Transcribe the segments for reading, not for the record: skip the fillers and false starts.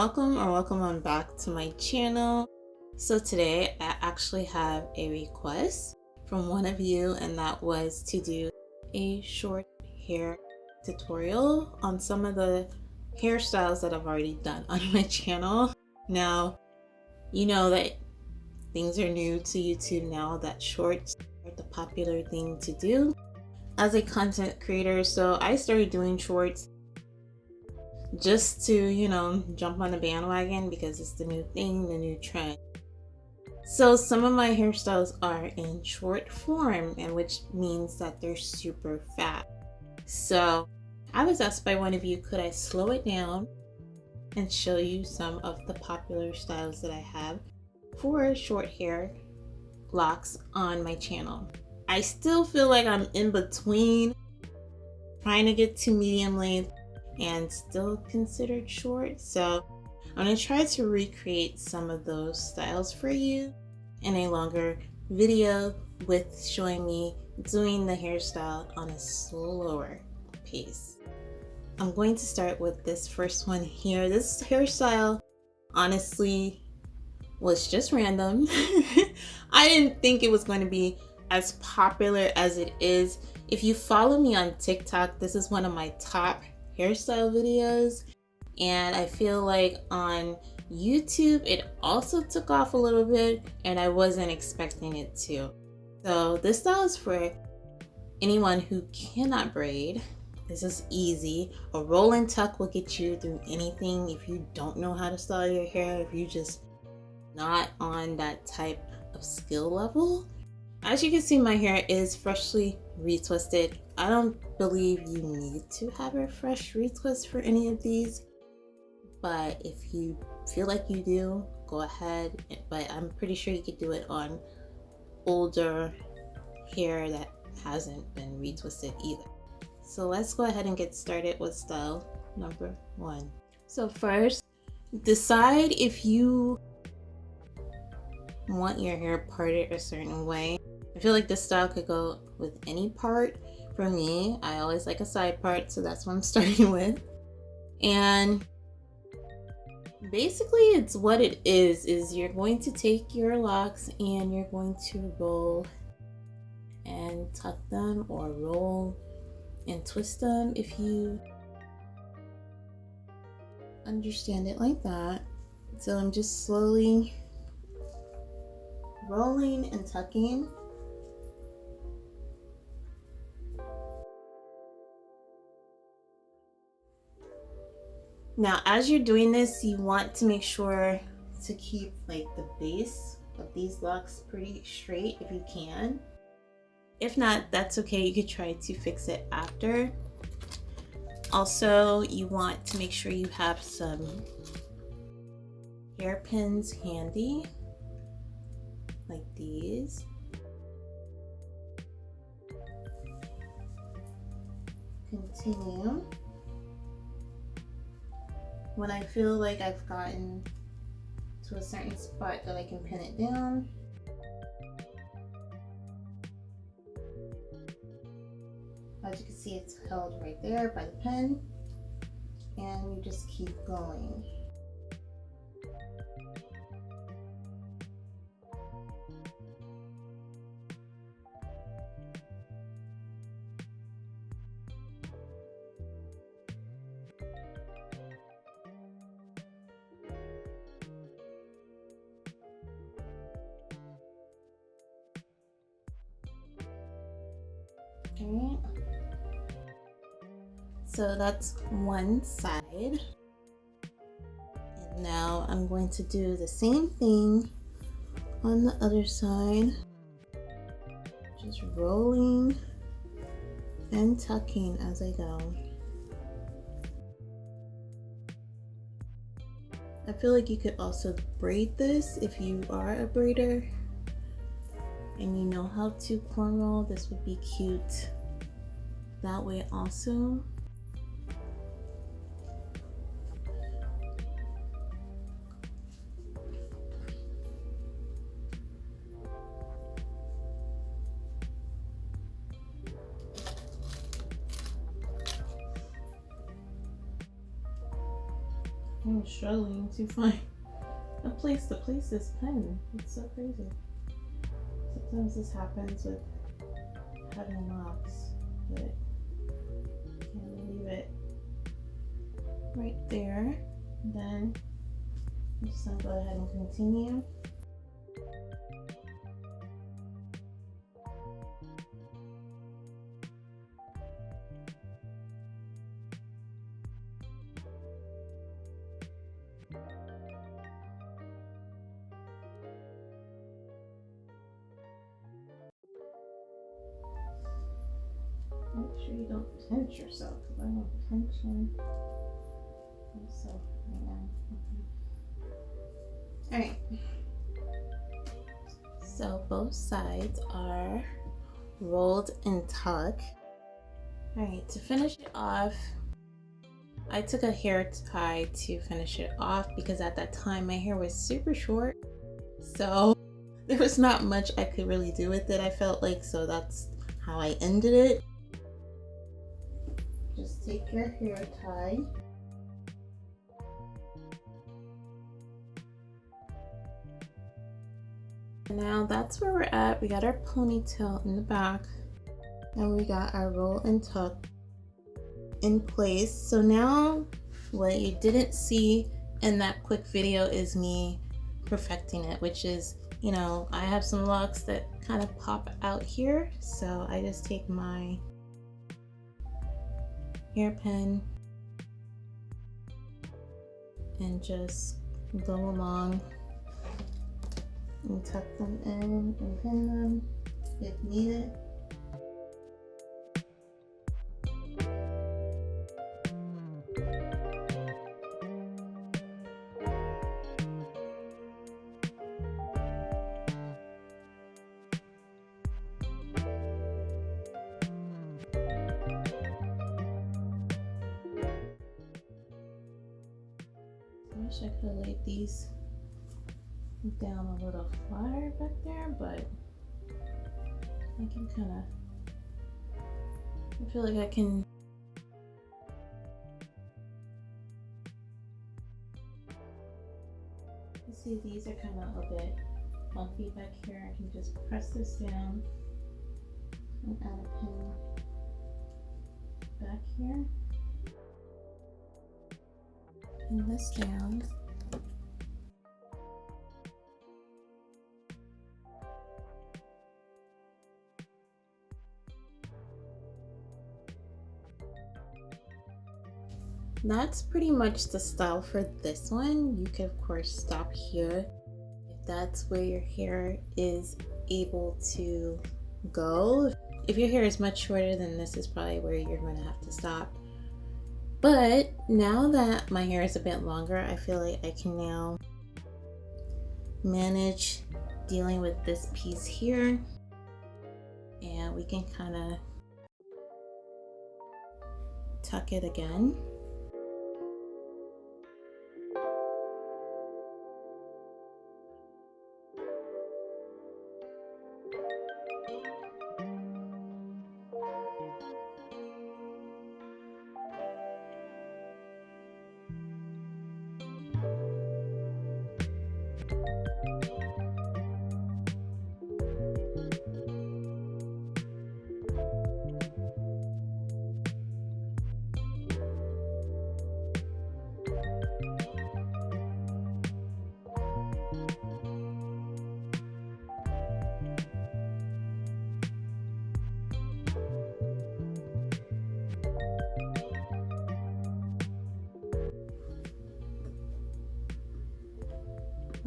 welcome on back to my channel. So today I actually have a request from one of you, and that was to do a short hair tutorial on some of the hairstyles that I've already done on my channel. Now, you know that things are new to YouTube now, that shorts are the popular thing to do as a content creator. So I started doing shorts just to, jump on the bandwagon because it's the new thing, the new trend. So some of my hairstyles are in short form, and which means that they're super fast. So I was asked by one of you, could I slow it down and show you some of the popular styles that I have for short hair locks on my channel. I still feel like I'm in between trying to get to medium length and still considered short. So I'm going to try to recreate some of those styles for you in a longer video with showing me doing the hairstyle on a slower pace. I'm going to start with this first one here. This hairstyle honestly was just random. I didn't think it was going to be as popular as it is. If you follow me on TikTok, this is one of my top hairstyle videos, and I feel like on YouTube it also took off a little bit, and I wasn't expecting it to. So this style is for anyone who cannot braid. This is easy. A roll and tuck will get you through anything. If you don't know how to style your hair, if you just not on that type of skill level. As you can see, my hair is freshly retwisted. I don't believe you need to have a fresh retwist for any of these, but if you feel like you do, go ahead. But I'm pretty sure you could do it on older hair that hasn't been retwisted either. So let's go ahead and get started with style number 1. So first, decide if you want your hair parted a certain way. I feel like this style could go with any part. For me, I always like a side part, so that's what I'm starting with. And basically it's what it is you're going to take your locks and you're going to roll and tuck them, or roll and twist them if you understand it like that. So I'm just slowly rolling and tucking. Now, as you're doing this, you want to make sure to keep like the base of these locks pretty straight if you can. If not, that's okay. You could try to fix it after. Also, you want to make sure you have some hairpins handy, like these. Continue. When I feel like I've gotten to a certain spot that I can pin it down, as you can see, it's held right there by the pin, and you just keep going. Alright, so that's one side, and now I'm going to do the same thing on the other side, just rolling and tucking as I go. I feel like you could also braid this if you are a braider and you know how to corn roll. This would be cute that way also. I'm struggling to find a place to place this pen. It's so crazy. Sometimes this happens with having locks, but can't leave it right there. Then I'm just gonna go ahead and continue. Make sure you don't pinch yourself, because I don't pinching myself right now. Alright. So both sides are rolled and tucked. Alright, to finish it off, I took a hair tie to finish it off because at that time my hair was super short. So there was not much I could really do with it, I felt like, so that's how I ended it. Just take your hair tie. Now that's where we're at. We got our ponytail in the back and we got our roll and tuck in place. So now what you didn't see in that quick video is me perfecting it, which is, you know, I have some locks that kind of pop out here. So I just take my hairpin and just go along and tuck them in and pin them if needed. I wish I could have laid these down a little flatter back there, but I can kind of, I feel like I can see these are kind of a bit bumpy back here. I can just press this down and add a pin back here. Pin this down. That's pretty much the style for this one. You can of course stop here if that's where your hair is able to go. If your hair is much shorter, then this is probably where you're going to have to stop. But now that my hair is a bit longer, I feel like I can now manage dealing with this piece here, and we can kind of tuck it again.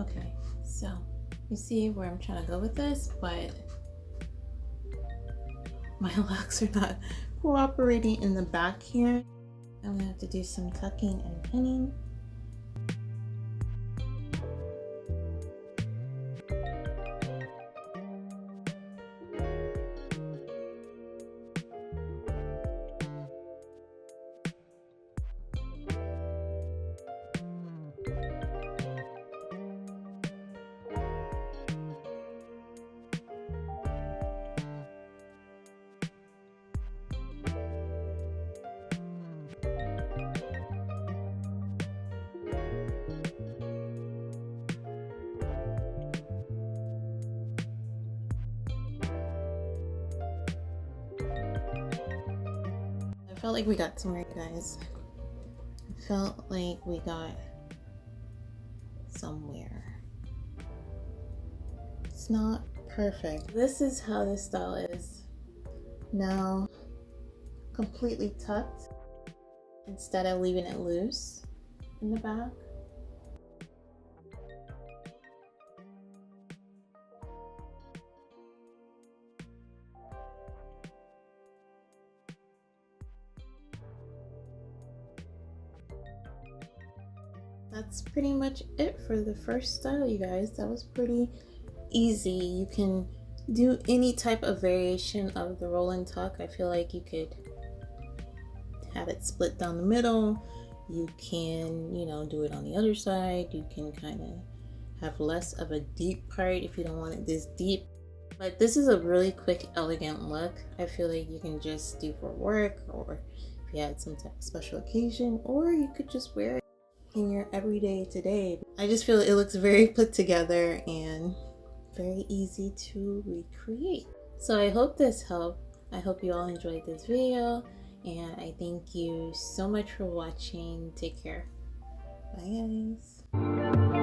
Okay, so you see where I'm trying to go with this, but my locks are not cooperating in the back here. I'm gonna have to do some tucking and pinning. felt like we got somewhere, guys. I felt like we got somewhere. It's not perfect. This is how this style is. Now, completely tucked instead of leaving it loose in the back. That's pretty much it for the first style, you guys. That was pretty easy. You can do any type of variation of the roll and tuck. I feel like you could have it split down the middle. You can, you know, do it on the other side. You can kind of have less of a deep part if you don't want it this deep. But this is a really quick, elegant look. I feel like you can just do for work, or if you had some type of special occasion, or you could just wear it in your everyday today. I just feel it looks very put together and very easy to recreate. So I hope this helped. I hope you all enjoyed this video, and I thank you so much for watching. Take care. Bye, guys.